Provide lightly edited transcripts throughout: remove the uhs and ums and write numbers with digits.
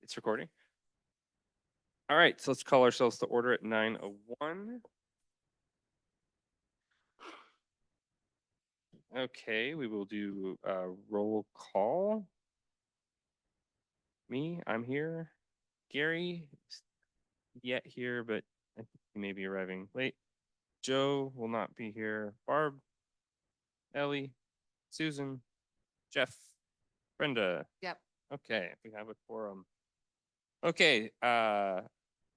It's recording. All right, so let's call ourselves to order at 9:01. Okay, we will do a roll call. Me, I'm here. Gary, is yet here, but I think he may be arriving late. Joe will not be here. Barb, Ellie, Susan, Jeff, Brenda. Yep. Okay, we have a quorum. Okay,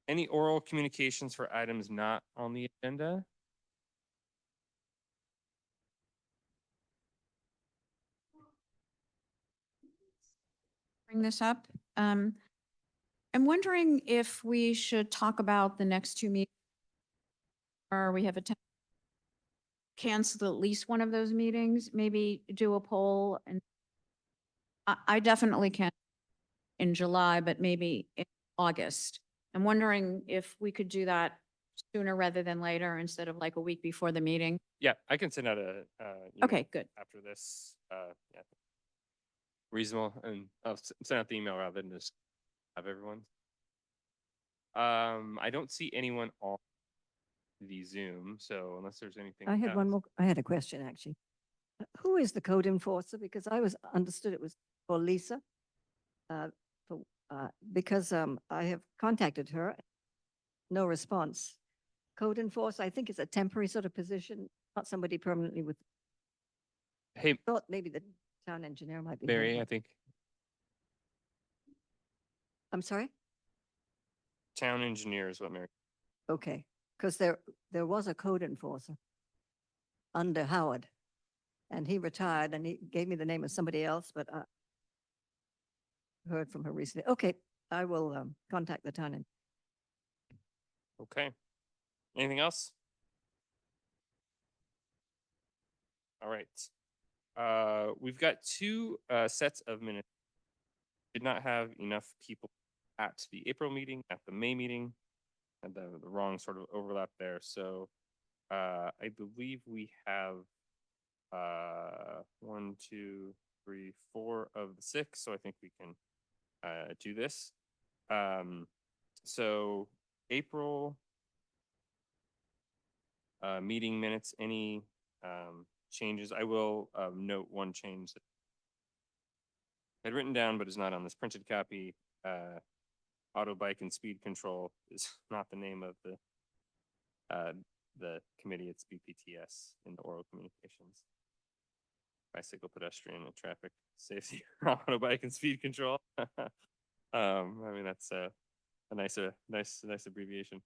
any oral communications for items not on the agenda? Bring this up. I'm wondering if we should talk about the next two meetings. Or we have a cancel at least one of those meetings, maybe do a poll and I definitely can in July, but maybe in August. I'm wondering if we could do that sooner rather than later instead of like a week before the meeting. Yeah, I can send out a, Okay, good. after this, yeah. Reasonable, and I'll send out the email rather than just have everyone. I don't see anyone on the Zoom, so unless there's anything. I had one else. more, I had a question actually. Who is the code enforcer? Because I was understood it was for Lisa. Because I have contacted her, no response. Code enforcer, I think is a temporary sort of position, not somebody permanently with, Hey, thought maybe the town engineer might be. Mary, handling- I think I'm sorry? town engineer is what Mary. Okay, because there was a code enforcer under Howard. And he retired and he gave me the name of somebody else, but I heard from her recently. Okay, I will contact the town. Okay. Anything else? All right. We've got two sets of minutes. Did not have enough people at the April meeting, at the May meeting, and the wrong sort of overlap there. So I believe we have 1, 2, 3, 4 of the 6. So I think we can do this. So April meeting minutes, any changes? I will note one change that I had written down, but is not on this printed copy. Auto bike and speed control is not the name of the committee. It's BPTS in the oral communications. Bicycle, pedestrian, and traffic safety, auto bike and speed control. I mean, that's a nice abbreviation.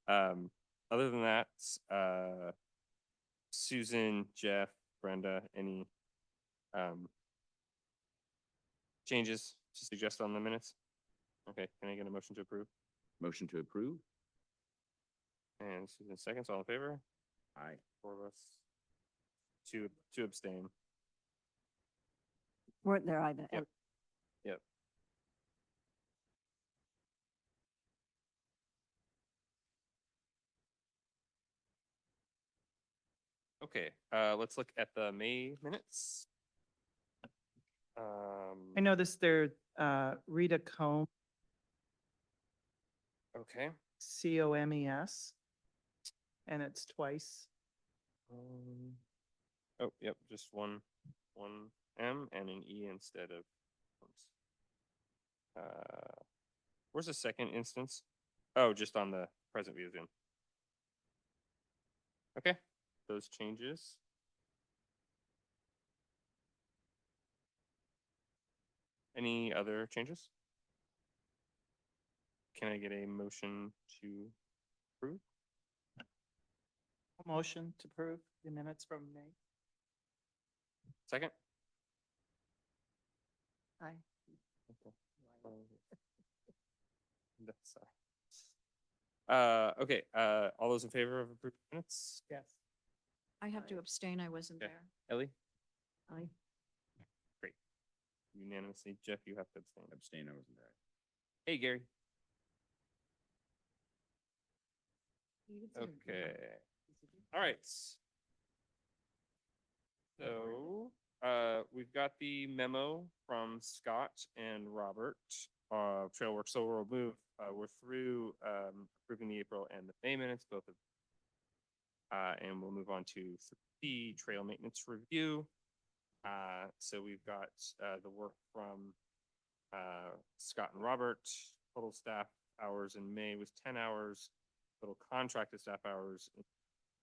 Other than that, Susan, Jeff, Brenda, any changes to suggest on the minutes? Okay, can I get a motion to approve? Motion to approve? And Susan seconds, all in favor? Aye. 4 of us. Two abstain. Weren't there either. Yep. Yep. Okay, let's look at the May minutes. I noticed there, Rita Combe, Okay. COMES, and it's twice. Oh, yep, just one M and an E instead of. Where's the second instance? Oh, just on the present view Zoom. Okay, those changes. Any other changes? Can I get a motion to approve? A motion to approve the minutes from May. Second? Aye. Okay. That's, okay, all those in favor of approved minutes? Yes. I have to abstain. I wasn't Okay. there. Ellie? Aye. Great. Unanimously. Jeff, you have to abstain. Abstain, I wasn't there. Hey, Gary. Okay. All right. So, we've got the memo from Scott and Robert trail work. So we'll move, we're through, approving the April and the May minutes, both of. And we'll move on to the trail maintenance review. So we've got, the work from, Scott and Robert. Total staff hours in May was 10 hours. Total contracted staff hours,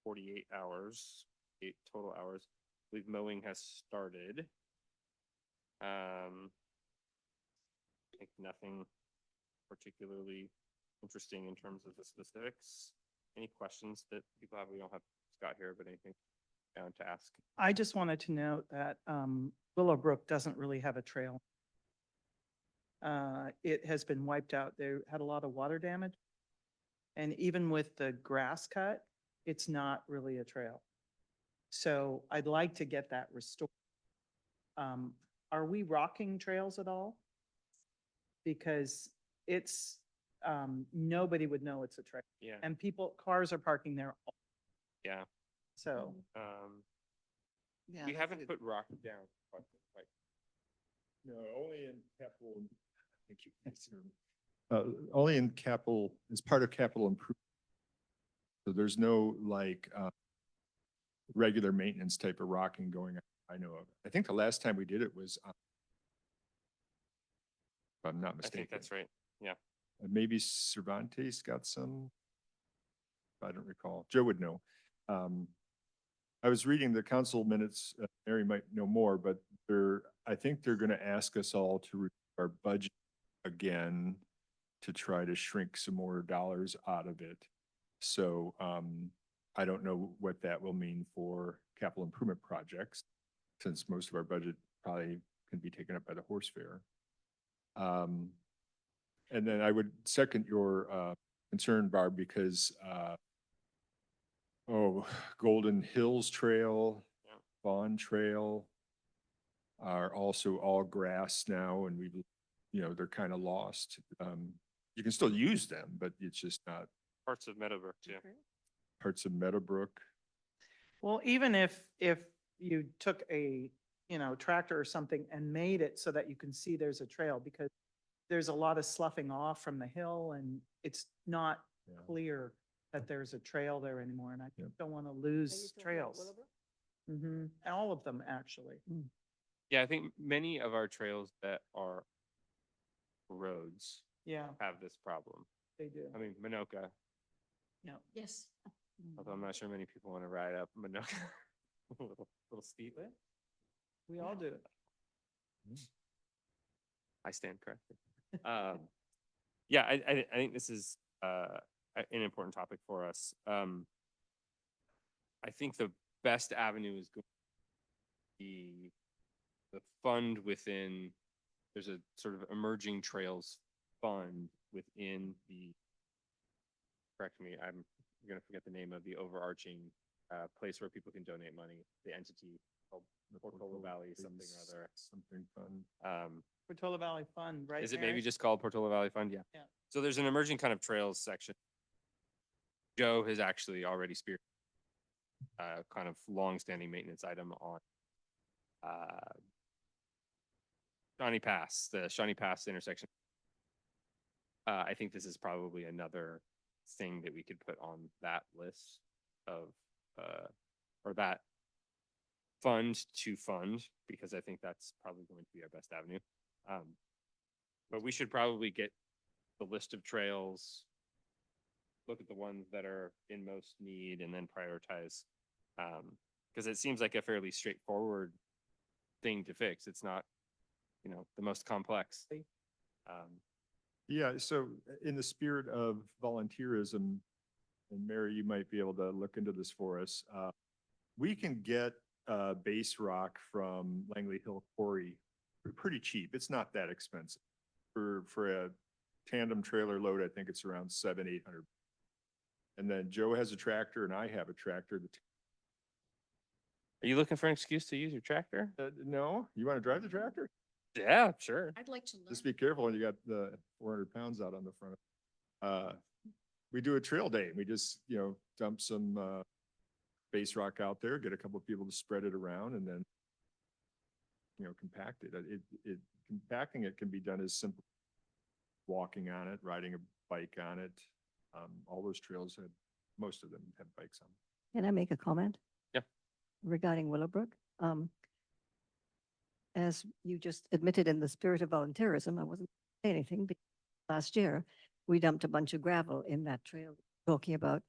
48 hours, 8 total hours. I believe mowing has started. I think nothing particularly interesting in terms of the specifics. Any questions that people have? We don't have Scott here, but anything down to ask? I just wanted to note that Willowbrook doesn't really have a trail. It has been wiped out. They had a lot of water damage. And even with the grass cut, it's not really a trail. So I'd like to get that restored. Are we rocking trails at all? Because it's, nobody would know it's a trail. Yeah, And cars are parking there. yeah. So, We haven't put rock down. Like, No, only in capital. Thank you. Only in capital, as part of capital improvement. So there's no like, regular maintenance type of rocking going on, I know of. I think the last time we did it was, if I'm not I mistaken. think that's right. Maybe Cervantes got some. I don't recall. Joe would know. I was reading the council minutes, Mary might know more, but I think they're gonna ask us all to review our budget again to try to shrink some more dollars out of it. So, I don't know what that will mean for capital improvement projects, since most of our budget probably can be taken up by the horse fair. And then I would second your concern, Barb, because Golden Hills Trail, Yeah. Vaughn Trail are also all grass now, and they're kind of lost. You can still use them, but it's just not Parts of Meadowbrook too. parts of Meadowbrook. well, even if you took a, tractor or something and made it so that you can see there's a trail, because there's a lot of sloughing off from the hill and it's not Yeah. clear that there's a trail there anymore, and I Yep. don't want to lose trails. All of them, actually. Yeah, I think many of our trails that are roads Yeah, have this problem. they do. I mean, Minoka, Yes. although I'm not sure many people want to ride up Minoka. A little steep. We all do. I stand corrected. Yeah, I think this is an important topic for us. I think the best avenue is going to be the fund within, there's a sort of emerging trails fund within the, correct me, I'm gonna forget the name of the overarching place where people can donate money, the entity called Portola Valley, something or other. Something fun. Portola Valley Fund, right? Is it maybe Mary? just called Portola Valley Fund? Yeah. Yeah. So there's an emerging kind of trails section. Joe has actually already speared kind of long-standing maintenance item on Shawnee Pass, the Shawnee Pass intersection. I think this is probably another thing that we could put on that list of or that fund to fund, because I think that's probably going to be our best avenue. But we should probably get the list of trails, look at the ones that are in most need, and then prioritize. Because it seems like a fairly straightforward thing to fix. It's not, the most complex. Yeah, so in the spirit of volunteerism, and Mary, you might be able to look into this for us. We can get base rock from Langley Hill Quarry pretty cheap. It's not that expensive. For a tandem trailer load, I think it's around $700-800. And then Joe has a tractor and I have a tractor. Are you looking for an excuse to use your tractor? No, you want to drive the tractor? Yeah, sure. I'd like to learn. Just be careful when you got the 400 pounds out on the front. We do a trail day. We just, dump some base rock out there, get a couple of people to spread it around, and then, compact it. Compacting it can be done as simple walking on it, riding a bike on it. All those trails had, most of them have bikes on. Can I make a comment? Yeah. Regarding Willowbrook? As you just admitted in the spirit of volunteerism, I wasn't saying anything, but last year, we dumped a bunch of gravel in that trail talking about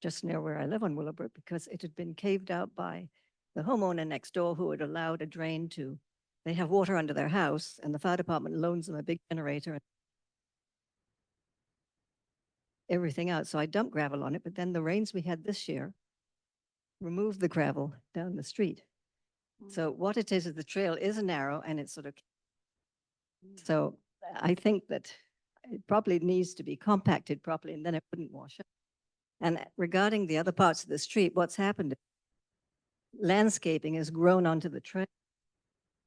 just near where I live on Willowbrook because it had been caved out by the homeowner next door who had allowed a drain to, they have water under their house and the fire department loans them a big generator and everything out. So I dumped gravel on it, but then the rains we had this year removed the gravel down the street. So what it is the trail is narrow and it's sort of, so I think that it probably needs to be compacted properly and then it wouldn't wash up. And regarding the other parts of the street, what's happened, landscaping has grown onto the trail.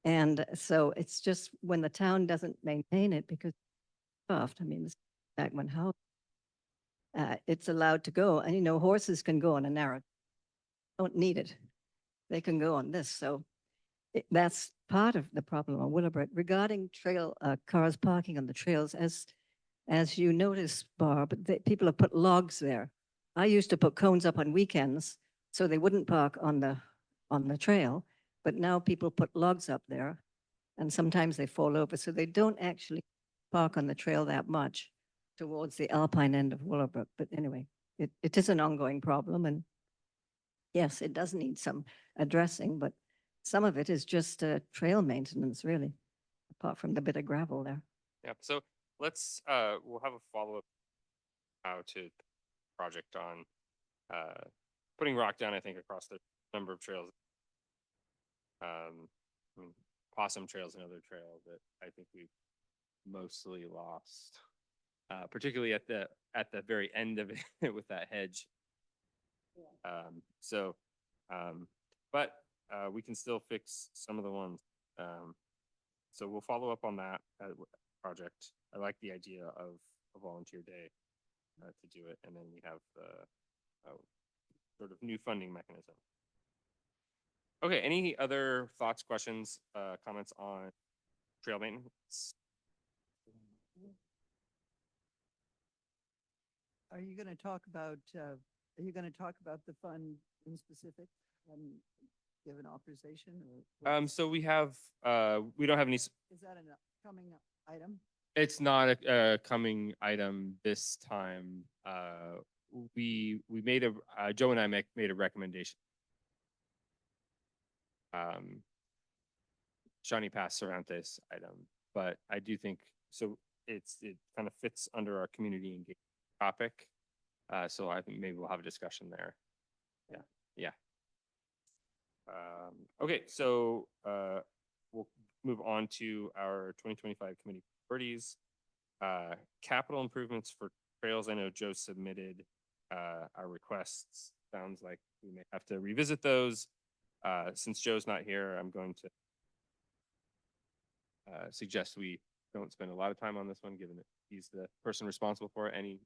And so it's just when the town doesn't maintain it because soft, I mean, this back when how it's allowed to go and, you know, horses can go on a narrow, don't need it. They can go on this. So that's part of the problem on Willowbrook. Regarding trail, cars parking on the trails, as you notice, Barb, people have put logs there. I used to put cones up on weekends so they wouldn't park on the trail, but now people put logs up there and sometimes they fall over. So they don't actually park on the trail that much towards the alpine end of Willowbrook. But anyway, it is an ongoing problem. And yes, it does need some addressing, but some of it is just trail maintenance, really, apart from the bit of gravel there. Yeah, so let's, we'll have a follow-up how to project on, putting rock down, I think, across the number of trails. I mean, Possum Trail is another trail that I think we've mostly lost, particularly at the very end of it with that hedge. But we can still fix some of the ones. So we'll follow up on that project. I like the idea of a volunteer day to do it, and then we have the sort of new funding mechanism. Okay, any other thoughts, questions, comments on trail maintenance? Are you going to talk about, the fund in specific and give an authorization or? So we have, we don't have any, Is that an upcoming item? it's not a coming item this time. We made Joe and I made a recommendation. Shawnee Pass Cervantes item, but I do think, so it kind of fits under our community engagement topic. So I think maybe we'll have a discussion there. Yeah. Okay, so we'll move on to our 2025 committee priorities. Capital improvements for trails. I know Joe submitted our requests. Sounds like we may have to revisit those. Since Joe's not here, I'm going to suggest we don't spend a lot of time on this one, given that he's the person responsible for it. Any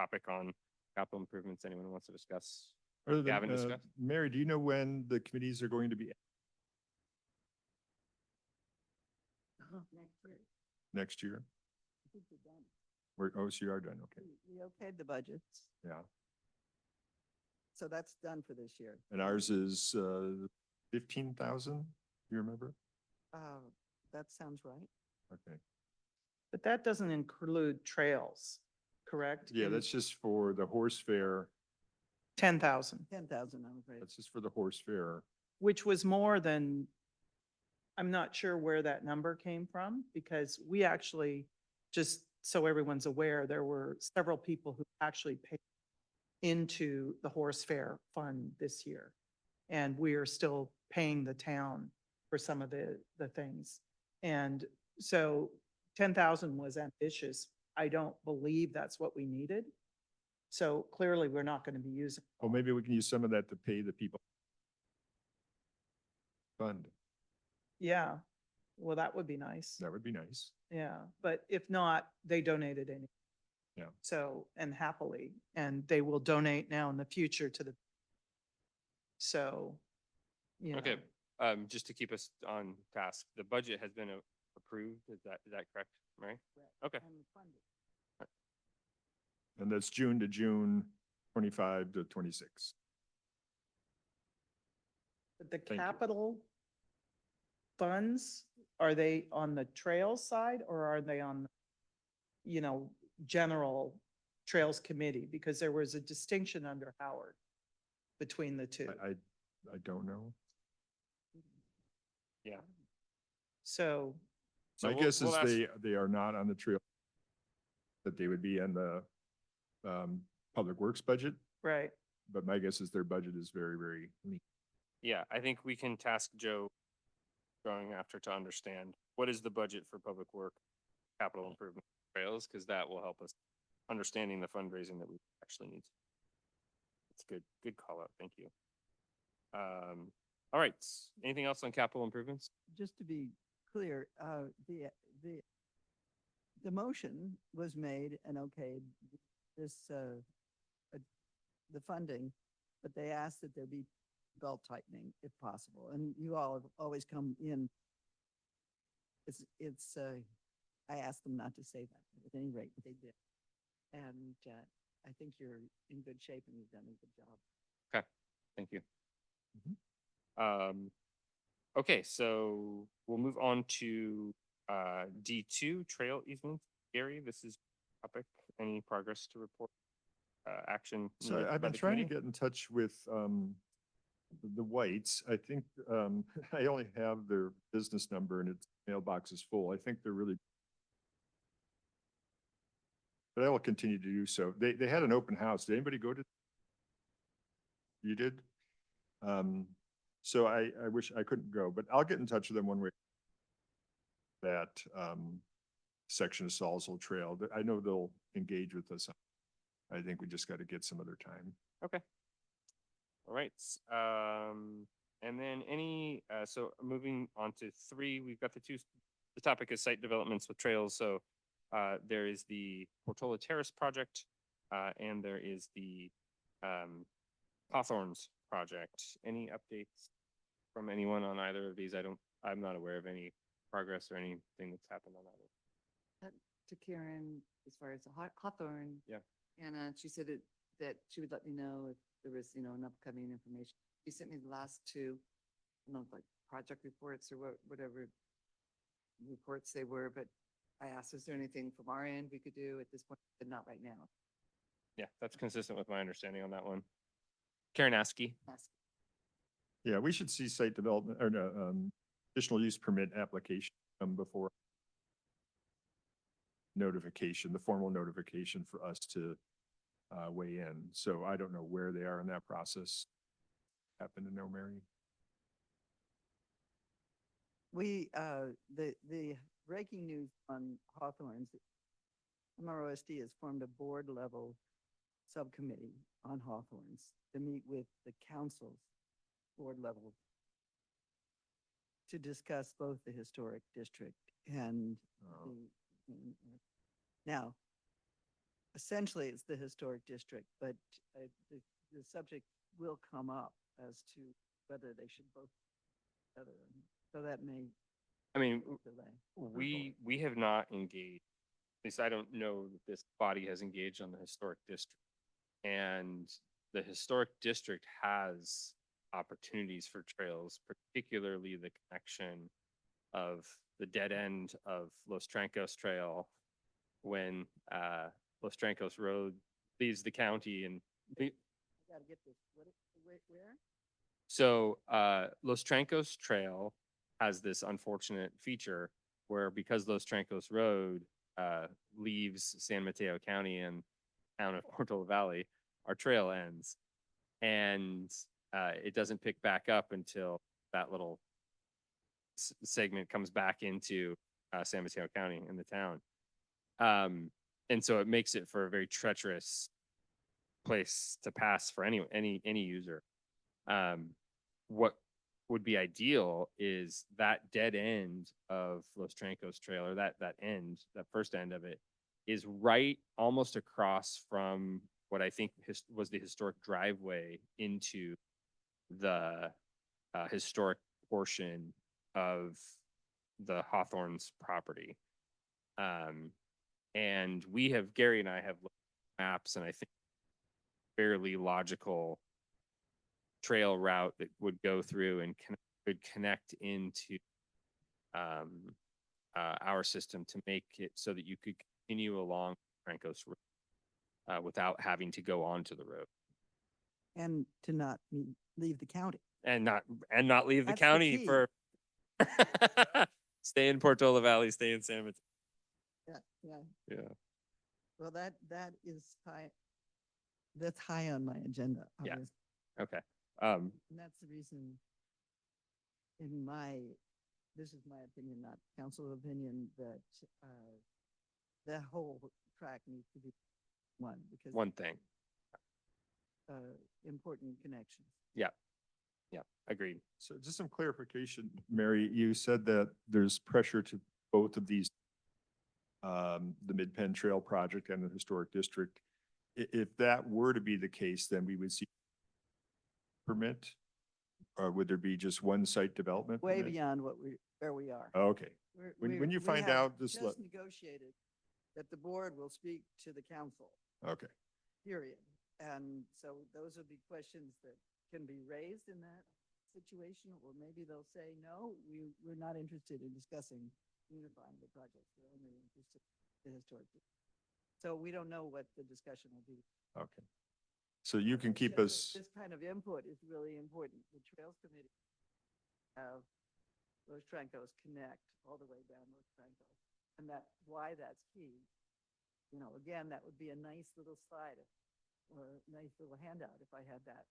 topic on capital improvements anyone wants to discuss? Other We haven't than, discussed? Mary, do you know when the committees are going to be next year? Oh, so you are done, okay, We okayed the budgets, yeah. so that's done for this year. And ours is 15,000, you remember? That sounds right. Okay, But that doesn't include trails, correct? yeah, that's just for the horse fair, 10,000, 10,000, I'm afraid. that's just for the horse fair. which was more than, I'm not sure where that number came from because we actually, just so everyone's aware, there were several people who actually paid into the horse fair fund this year. And we are still paying the town for some of the things. And so 10,000 was ambitious. I don't believe that's what we needed. So clearly, we're not going to be using. Well, maybe we can use some of that to pay the people. Fund, Yeah, well, that would be nice. that would be nice. Yeah, but if not, they donated any. Yeah. So, and happily, and they will donate now in the future to the. So, you know. Okay, just to keep us on task, the budget has been approved. Is that correct, Mary? Okay. And that's June to June 25 to 26. But the you. capital funds, are they on the trails side or are they on, general trails committee? Because there was a distinction under Howard between the two. I don't know. Yeah. So, So My we'll- guess is we'll ask- they are not on the trail. That they would be in the Public Works budget, right, but my guess is their budget is very, very lean. Yeah, I think we can task Joe going after to understand what is the budget for public work, capital improvement trails, because that will help us understanding the fundraising that we actually need. It's good call out. Thank you. All right, anything else on capital improvements? Just to be clear, the motion was made and okayed, this, the funding, but they asked that there be belt tightening if possible. And you all have always come in. I asked them not to say that, at any rate, they did. And, I think you're in good shape and you've done a good job. Thank you. Okay, so we'll move on to D2, trail easements. Gary, this is topic. Any progress to report? Action? So needed I've by been the trying to committee? get in touch with the Whites. I think I only have their business number and its mailbox is full. I think they're really. But I will continue to do so. They had an open house. Did anybody go to? You did? So I wish I couldn't go, but I'll get in touch with them one way. That section of Salzville Trail, I know they'll engage with us. I think we just got to get some other time. Okay. All right. And then so moving on to 3, we've got the topic is site developments with trails. So there is the Portola Terrace project and there is the Hawthorns project. Any updates from anyone on either of these? I'm not aware of any progress or anything that's happened on either. To Karen, as far as the Hawthorne. Yeah. And she said that she would let me know if there was, an upcoming information. She sent me the last 2, I don't know, like project reports or whatever reports they were, but I asked, is there anything from our end we could do at this point? But not right now. Yeah, that's consistent with my understanding on that one. Karen Askey. Ask. Yeah, we should see site development or no, additional use permit application come before notification, the formal notification for us to weigh in. So I don't know where they are in that process. Happen to know, Mary? We, the breaking news on Hawthorns, MROSD has formed a board level subcommittee on Hawthorns to meet with the council's board level to discuss both the historic district and Oh. now, essentially it's the historic district, but the subject will come up as to whether they should both together. So that may I mean, delay. we have not engaged, at least I don't know that this body has engaged on the historic district. And the historic district has opportunities for trails, particularly the connection of the dead end of Los Trancos Trail when Los Trancos Road leaves the county and I gotta get this, where? so Los Trancos Trail has this unfortunate feature where because Los Trancos Road leaves San Mateo County and town of Portola Valley, our trail ends. And it doesn't pick back up until that little segment comes back into San Mateo County in the town. And so it makes it for a very treacherous place to pass for any user. What would be ideal is that dead end of Los Trancos Trail, or that first end of it, is right almost across from what I think was the historic driveway into the historic portion of the Hawthorne's property. And Gary and I have looked at maps, and I think fairly logical trail route that would go through and could connect into our system to make it so that you could continue along Francos Road without having to go onto the road And to not leave the county. and not leave the That's the county key. for stay in Portola Valley, stay in San Mateo. Yeah, yeah. Yeah. Well, that is high, that's high on my agenda. Yeah. obviously. Okay. And that's the reason this is my opinion, not council opinion, that the whole track needs to be one because One thing. important connections. Yeah. Yeah. Agreed. So just some clarification, Mary, you said that there's pressure to both of these, the Mid-Penn Trail project and the historic district. If that were to be the case, then we would see permit? Or would there be just one site development? Way permit? beyond where we are. Okay, We're- When- we're- when you we find have out, just let- negotiated that the board will speak to the council, okay. period. And so those would be questions that can be raised in that situation, or maybe they'll say, no, we're not interested in discussing unifying the projects. We're only interested in the historic. So we don't know what the discussion will be. Okay. So you can keep So us, This kind of input is really important. The Trails Committee have Los Trancos connect all the way down Los Trancos. And why that's key. You know, again, that would be a nice little slide or a nice little handout if I had that.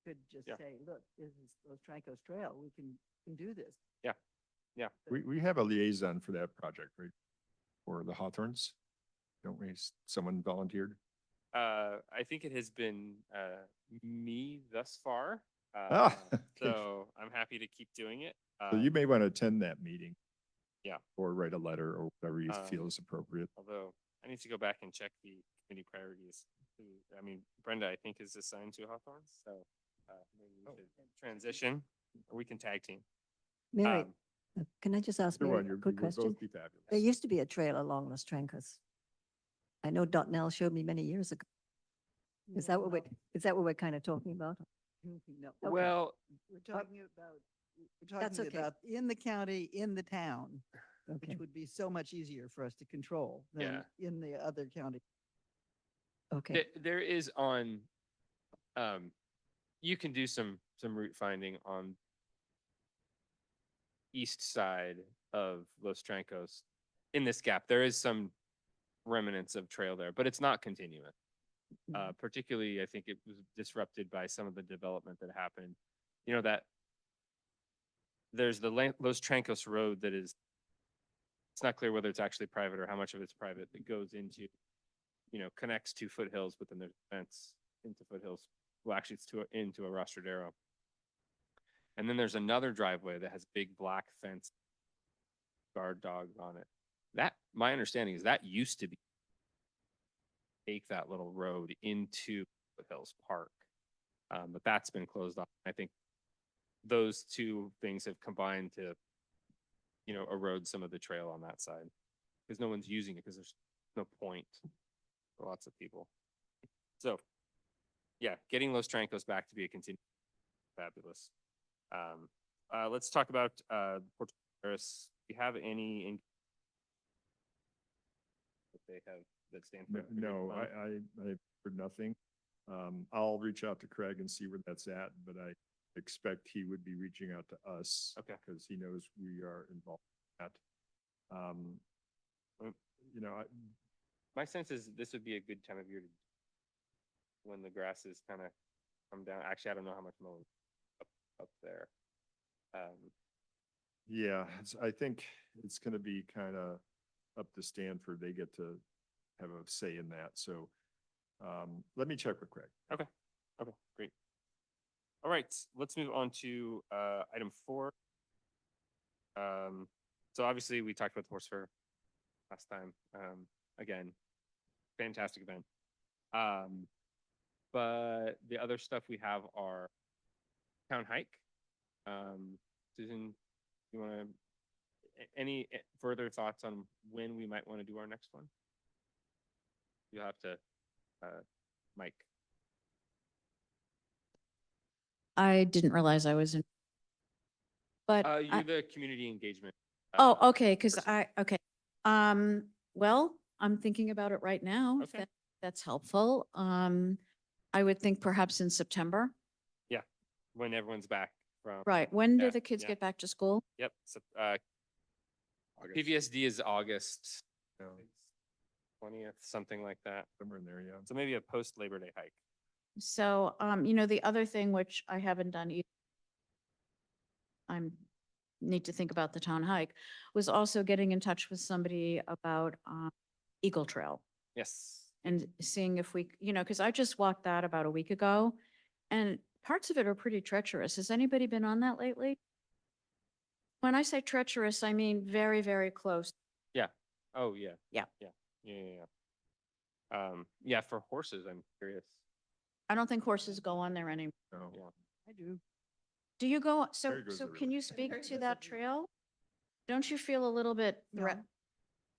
Could just Yeah. say, look, this is Los Trancos Trail. We can do this. we have a liaison for that project, right? For the Hawthorns? Don't we, someone volunteered? I think it has been me thus far. Okay. So I'm happy to keep doing it. So you may want to attend that meeting. Yeah. Or write a letter or whatever you feel Um, is appropriate. Although I need to go back and check the committee priorities. I mean, Brenda, I think is assigned to Hawthorne, so maybe we should transition, or we can tag team. Mary, Um, can I just ask Either Mary one, a you quick would question? both be fabulous. There used to be a trail along Los Trancos. I know Dot Nell showed me many years ago. Is that what we're kind of talking about? No. Okay. Well, We're talking about, That's okay. in the county, in the town, Okay, which would be so much easier for us to control than Yeah. in the other county. okay. there is you can do some route finding on east side of Los Trancos. In this gap, there is some remnants of trail there, but it's not continuous. Particularly, I think it was disrupted by some of the development that happened. You know, that there's the Los Trancos Road that is, it's not clear whether it's actually private or how much of it's private, that goes into, connects to Foothills, but then there's a fence into Foothills. Well, actually, it's into a Rostradero. And then there's another driveway that has big black fence guard dogs on it. That, my understanding is that used to be take that little road into Foothills Park. But that's been closed off. I think those two things have combined to, erode some of the trail on that side. Because no one's using it because there's no point for lots of people. So, yeah, getting Los Trancos back to be a continued fabulous. Let's talk about Porto Paris. Do you have any that they have that stand for? No, I heard nothing. I'll reach out to Craig and see where that's at, but I expect he would be reaching out to us. Okay. Because he knows we are involved in that. You know, My sense is this would be a good time of year to, when the grass is kind of come down. Actually, I don't know how much mowing up there. yeah, I think it's gonna be kind of up to Stanford. They get to have a say in that, so let me check with Craig. Okay, great. All right, let's move on to item 4. So obviously we talked about the horse fair last time. Again, fantastic event. But the other stuff we have are town hike. Susan, you want to any further thoughts on when we might want to do our next one? You'll have to, Mike. I didn't realize I was in. But, You're the community engagement. oh, okay, because person. okay. Well, I'm thinking about it right now. if Okay. That's helpful. I would think perhaps in September. When everyone's back from. Right. When Yeah, do the kids yeah. get back to school? Yep. So, August, PVSD is August no, 20th, something like that. somewhere in there, yeah. So maybe a post Labor Day hike. So, the other thing which I haven't done either, need to think about the town hike, was also getting in touch with somebody about, Eagle Trail Yes. and seeing if we, because I just walked that about a week ago and parts of it are pretty treacherous. Has anybody been on that lately? When I say treacherous, I mean very, very close. Oh, yeah. Yeah. Yeah, for horses, I'm curious. I don't think horses go on there anymore. No. Yeah. I do. Do you go, so, Barry goes so there can really you fast. speak Barry to goes that there. trail? Don't you feel a little bit threat, No.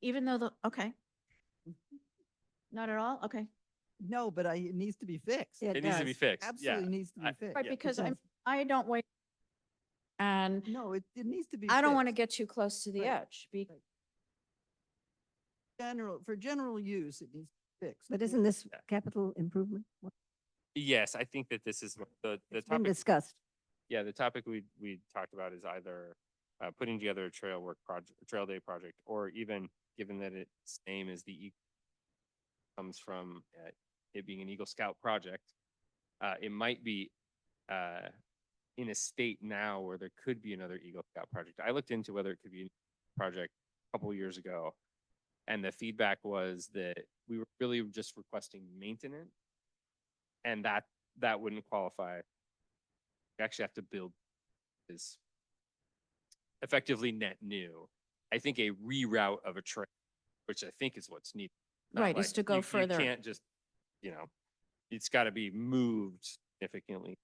even though okay. Not at all? Okay. No, but it needs to be fixed. Yeah, It needs to be does. fixed. Yeah. Absolutely needs to be I- fixed. Right, Yeah. because does. I don't wait. And No, it needs to be. I don't want to fixed. get too close to the Right, edge. right. For general use, it needs to be fixed. But isn't this Yeah. capital improvement? Yes, I think that this is the It's been topic. discussed. Yeah, the topic we talked about is either putting together a trail work project, trail day project, or even given that its name is comes from it being an Eagle Scout project, it might be in a state now where there could be another Eagle Scout project. I looked into whether it could be a project a couple years ago, and the feedback was that we were really just requesting maintenance, and that wouldn't qualify. You actually have to build is effectively net new. I think a reroute of a trail, which I think is what's needed. Not Right, is like to go you further. can't just, it's got to be moved significantly.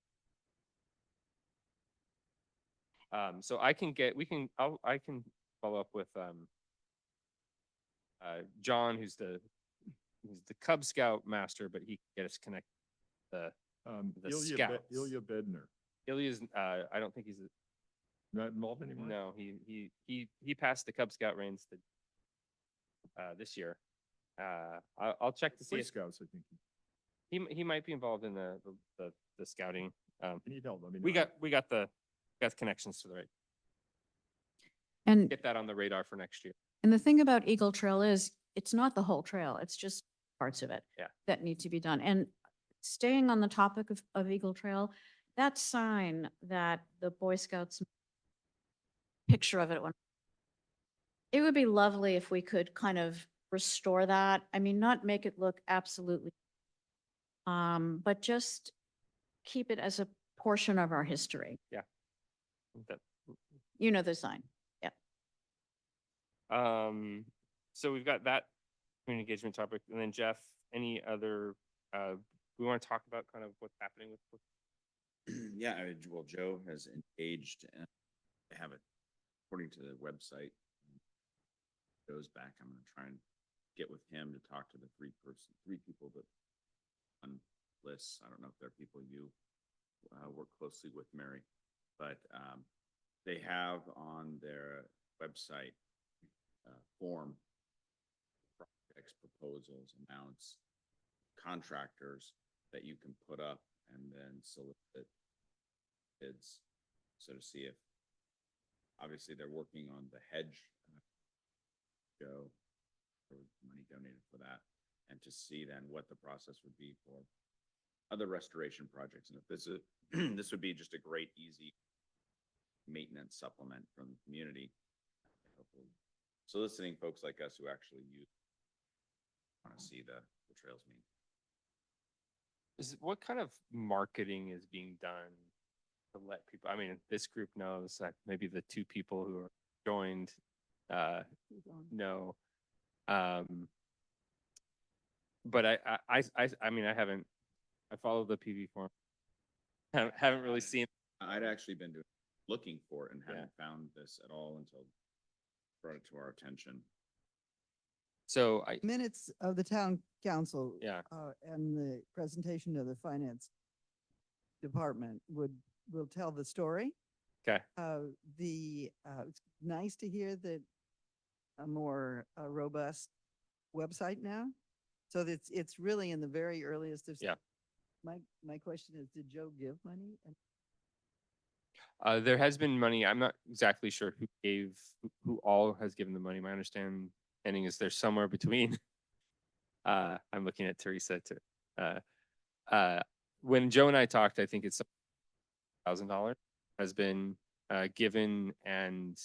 So I can I can follow up with John, who's the Cub Scout master, but he can get us connected. The scouts. Ilya Bednar, Ilya's, I don't think he's not involved anymore? no, he passed the Cub Scout reins this year. I'll check to see Boy if Scouts, I think. he might be involved in the scouting. You need help, let me know. We got the connections to the right. And, Get that on the radar for next year. and the thing about Eagle Trail is it's not the whole trail. It's just parts of it. Yeah. That need to be done. And staying on the topic of Eagle Trail, that sign that the Boy Scouts picture of it, it would be lovely if we could kind of restore that. I mean, not make it look absolutely, but just keep it as a portion of our history. That- You know the sign. So we've got that community engagement topic, and then Jeff, any other, we want to talk about kind of what's happening with Yeah, well, Joe has engaged and they have it, according to the website. Goes back, I'm gonna try and get with him to talk to the three people that on lists. I don't know if they're people you work closely with, Mary, but they have on their website form projects, proposals, amounts, contractors that you can put up and then solicit bids. So to see if, obviously they're working on the hedge. Joe, there was money donated for that, and to see then what the process would be for other restoration projects. And if this is, this would be just a great, easy maintenance supplement from the community. Hopefully soliciting folks like us who actually want to see the trails meet. what kind of marketing is being done to let people, I mean, this group knows that maybe the two people who are joined know. But I mean, I follow the PV forum. Haven't really seen. I'd actually been looking for it and hadn't found this at all until brought it to our attention. So I, Minutes of the town council. Yeah. And the presentation of the finance department will tell the story. okay, It's nice to hear that a more robust website now. So it's really in the very earliest of. Yeah. My question is, did Joe give money? And there has been money. I'm not exactly sure who gave, who all has given the money. My understanding is there's somewhere between. I'm looking at Teresa to, when Joe and I talked, I think it's $1,000 has been given, and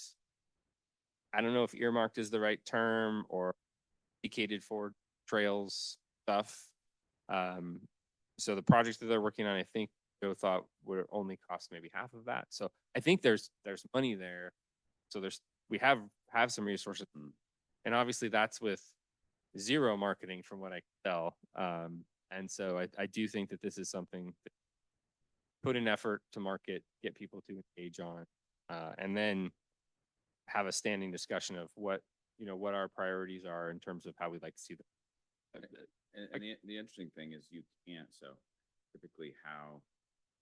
I don't know if earmarked is the right term or dedicated for trails stuff. So the projects that they're working on, I think Joe thought would only cost maybe half of that. So I think there's money there. So we have some resources, and obviously that's with zero marketing from what I can tell. And so I do think that this is something that put an effort to market, get people to engage on, and then have a standing discussion of what our priorities are in terms of how we'd like to see them. And the interesting thing is you can't, so typically how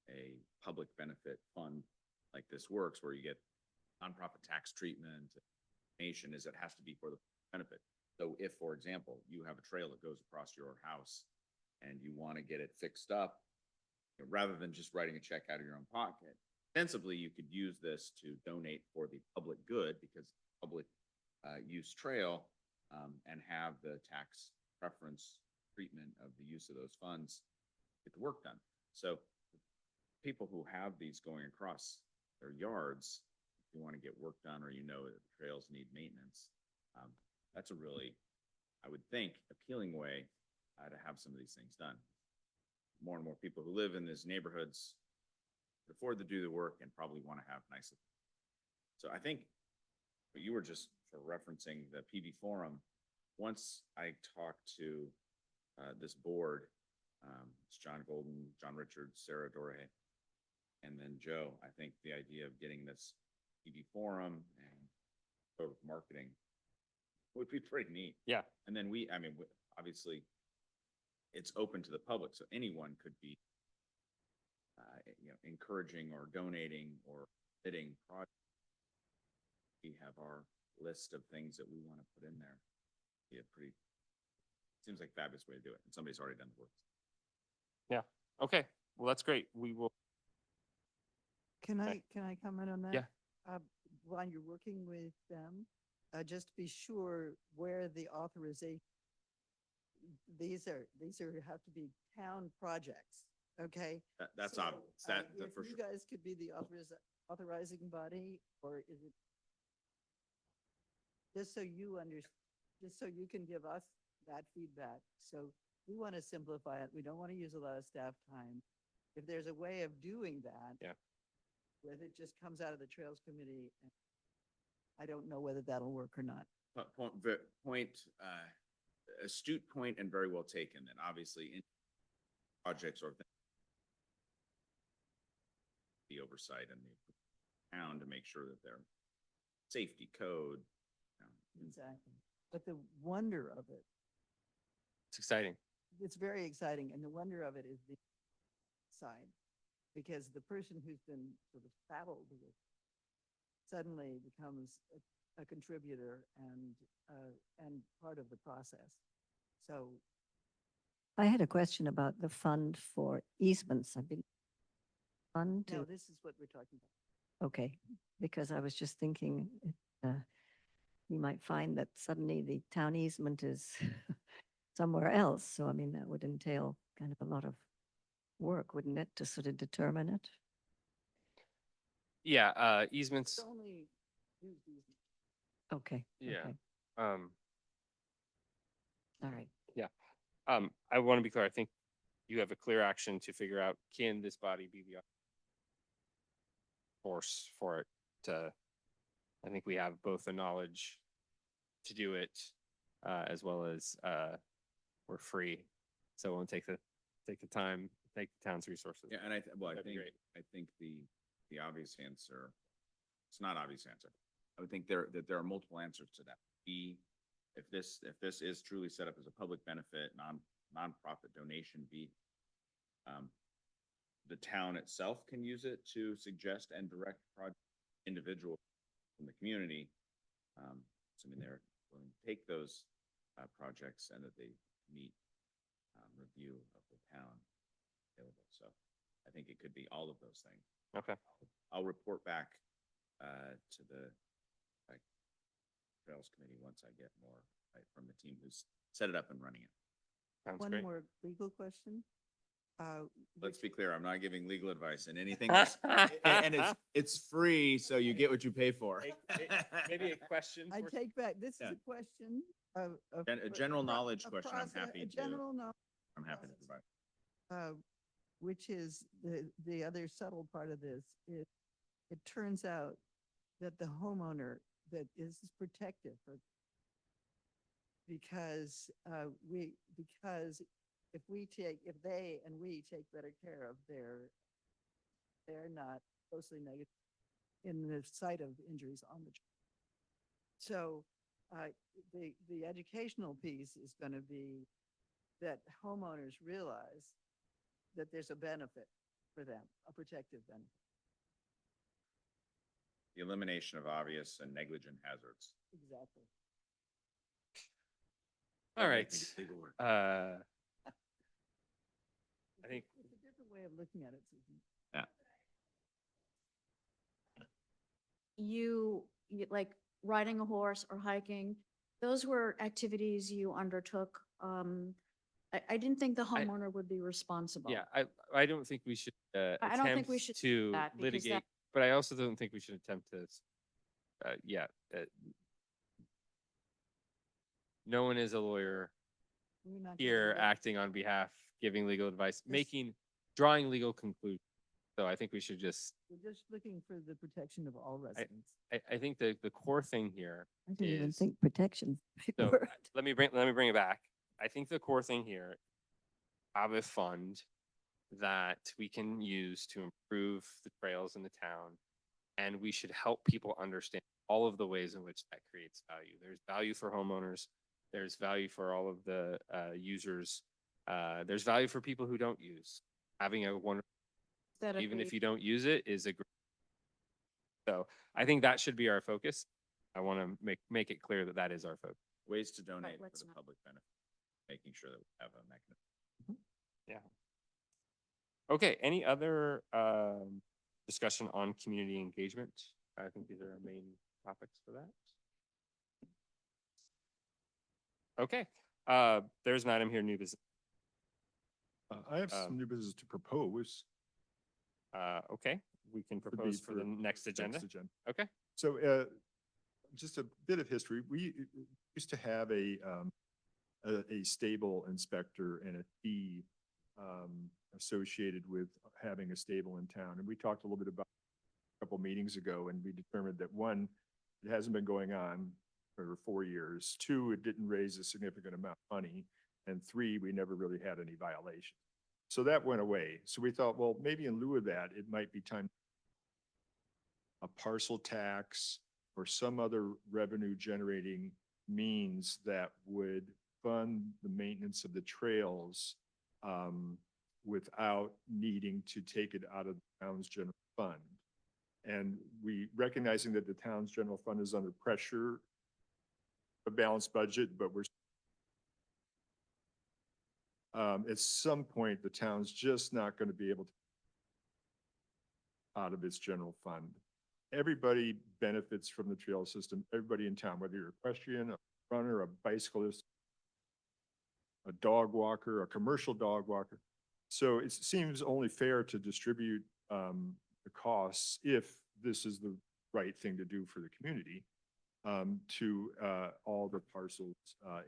a public benefit fund like this works, where you get nonprofit tax treatment, nation is it has to be for the benefit. So if, for example, you have a trail that goes across your house and you want to get it fixed up, rather than just writing a check out of your own pocket, ostensibly you could use this to donate for the public good, because public use trail, and have the tax preference treatment of the use of those funds get the work done. So people who have these going across their yards, if you want to get work done, or that the trails need maintenance, that's a really, I would think, appealing way to have some of these things done. More and more people who live in these neighborhoods afford to do the work and probably want to have nice. So I think what you were just sort of referencing, the PV forum, once I talked to this board, it's John Golden, John Richards, Sarah Doré, and then Joe, I think the idea of getting this PV forum and sort of marketing would be pretty neat. Yeah. And then obviously it's open to the public, so anyone could be, encouraging or donating or bidding projects. We have our list of things that we want to put in there. Be a pretty, seems like a fabulous way to do it, and somebody's already done the work. Okay, well, that's great. We will, Can Okay. I comment on that? Yeah. While you're working with them, just be sure where the authorization, these have to be town projects, okay? That's So, obvious, that, if for you sure. guys could be the authorizing body, or is it? Just so you can give us that feedback. So we want to simplify it. We don't want to use a lot of staff time. If there's a way of doing that. Yeah. Whether it just comes out of the Trails Committee, I don't know whether that'll work or not. Astute point and very well taken, that obviously in projects or the oversight and the town to make sure that their safety code. Exactly. But the wonder of it, it's exciting. it's very exciting, and the wonder of it is the side. Because the person who's been sort of saddled with suddenly becomes a contributor and part of the process. So I had a question about the fund for easements. I've been fund no, to, this is what we're talking about. okay, because I was just thinking, you might find that suddenly the town easement is somewhere else. So I mean, that would entail kind of a lot of work, wouldn't it, to sort of determine it? Yeah, easements, It's only used easement. Okay. Yeah. okay, um, All right. I want to be clear. I think you have a clear action to figure out, can this body be the force for it to, I think we have both the knowledge to do it, as well as, we're free. So we'll take the time, take the town's resources. Yeah, and I That'd be great. think the obvious answer, it's not obvious answer. I would think that there are multiple answers to that. B, if this is truly set up as a public benefit, nonprofit donation, B, the town itself can use it to suggest and direct project individuals from the community, assuming they're willing to take those projects and that they meet review of the town available. So I think it could be all of those things. Okay. I'll report back to the Trails Committee once I get more from the team who's set it up and running it. Sounds One great. more legal question. Let's which- be clear, I'm not giving legal advice and anything that's, and it's free, so you get what you pay for. Maybe a question. I for- take back, this is Yeah. a question of. A general knowledge a question, I'm process- happy a to, General knowledge, I'm happy to provide. which is the other subtle part of this, it turns out that the homeowner that is protective for, because if they and we take better care of they're not closely negative in the sight of injuries on the. So, the educational piece is going to be that homeowners realize that there's a benefit for them, a protective benefit. The elimination of obvious and negligent hazards. Exactly. All Don't right. make me do legal work. I think It's a different way of looking at it, Susan. like riding a horse or hiking, those were activities you undertook. I didn't think the homeowner would be responsible. yeah, I don't think we should I don't think we attempt should do to that because litigate, that- but I also don't think we should attempt to. No one is a lawyer We're not gonna here look- acting on behalf, giving legal advice, drawing legal conclusions. So I think we should just, We're just looking for the protection of all residents. I think the core thing here, I didn't even is- think protection. so word. let me bring it back. I think the core thing here, have a fund that we can use to improve the trails in the town. And we should help people understand all of the ways in which that creates value. There's value for homeowners. There's value for all of the users. There's value for people who don't use. Having a wonderful, even if you don't use it, is a great. So I think that should be our focus. I want to make it clear that that is our focus. Ways to donate for let's the not- public benefit, making sure that we have a mechanism. Okay, any other discussion on community engagement? I think these are our main topics for that. Okay, there's an item here, new business. I have some new business to propose. Okay, we can Would be propose for the next agenda. Okay, So, just a bit of history. We used to have a stable inspector and a fee associated with having a stable in town. And we talked a little bit about a couple meetings ago, and we determined that one, it hasn't been going on for 4 years. 2, it didn't raise a significant amount of money. And 3, we never really had any violations. So that went away. So we thought, well, maybe in lieu of that, it might be time a parcel tax or some other revenue generating means that would fund the maintenance of the trails without needing to take it out of the town's general fund. And we, recognizing that the town's general fund is under pressure, a balanced budget, but we're at some point, the town's just not going to be able to out of its general fund. Everybody benefits from the trail system, everybody in town, whether you're a equestrian, a runner, a bicyclist, a dog walker, a commercial dog walker. So it seems only fair to distribute the costs, if this is the right thing to do for the community, to all the parcels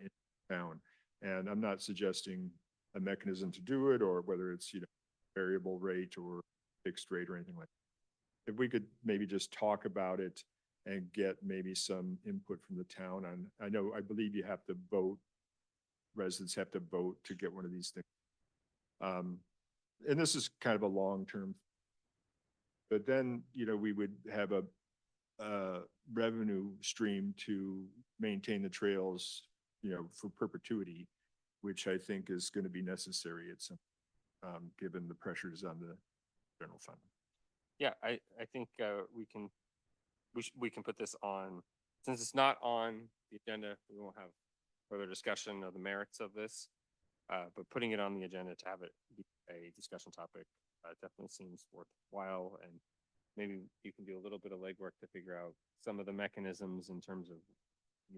in town. And I'm not suggesting a mechanism to do it, or whether it's, variable rate or fixed rate or anything like that. If we could maybe just talk about it and get maybe some input from the town on, I believe you have to vote, residents have to vote to get one of these things. And this is kind of a long-term. But then, we would have a revenue stream to maintain the trails, for perpetuity, which I think is going to be necessary at some, given the pressures on the general fund. Yeah, I think we can put this on, since it's not on the agenda, we won't have further discussion of the merits of this. But putting it on the agenda to have it be a discussion topic definitely seems worthwhile. And maybe you can do a little bit of legwork to figure out some of the mechanisms in terms of,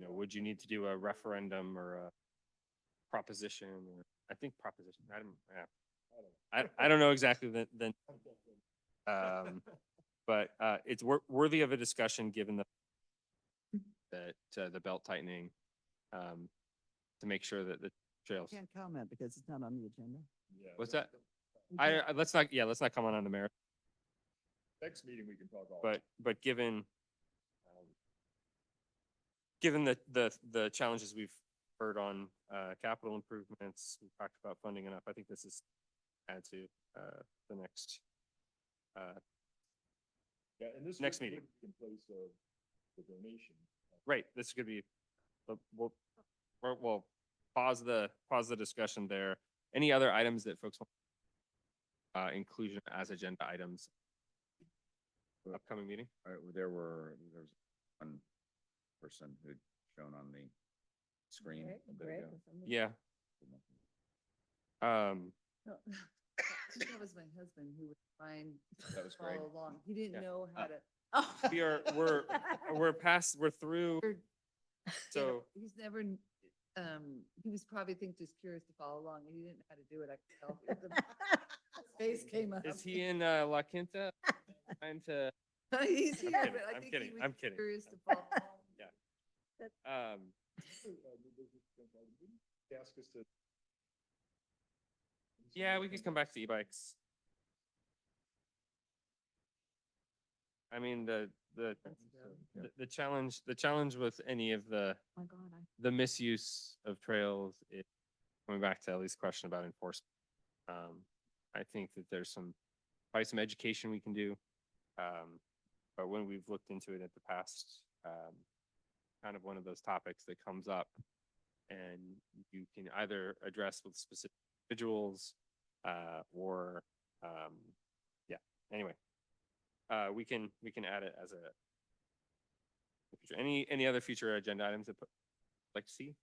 would you need to do a referendum or a proposition? Or I think proposition, I don't know exactly then. But it's worthy of a discussion given the belt tightening, to make sure that the trails. Can't comment because it's not on the agenda. What's that? You can't- Let's not comment on the merit, Next meeting, we can talk all. but given given the challenges we've heard on capital improvements, we talked about funding enough. I think this is add to the next Yeah, and this next would meeting. put in place of the donation. right. This could be we'll pause the discussion there. Any other items that folks want inclusion as agenda items? Upcoming meeting? There was one person who'd shown on the screen a bit ago. Yeah. No, that was my husband who was trying That was to great. follow along. He didn't Yeah. know how to. We're through. So He's never, he was probably just curious to follow along and he didn't know how to do it. I could tell. His face came up. is he in La Quinta? Trying to, He's here, kidding, but I I'm think kidding, he was I'm kidding. curious to follow along. Ask us to. Yeah, we could come back to e-bikes. I mean, the challenge with any of Oh my God, the misuse of trails is coming back to Ellie's question about enforcement. I think that there's probably some education we can do. But when we've looked into it at the past, kind of one of those topics that comes up and you can either address with specific individuals, or, yeah, anyway. We can add it as any other future agenda items that like to see?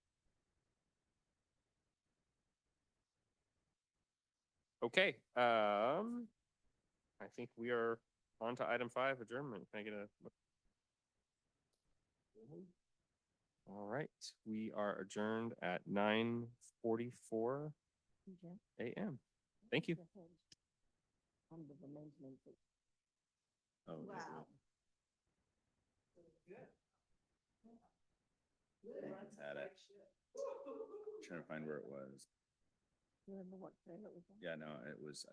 Okay, I think we are on to item 5, adjournment. Can I get a? All right, we are adjourned at 9:44 a.m. Thank you. Oh, Wow. had it. Trying to find where it was. Yeah, no, it was.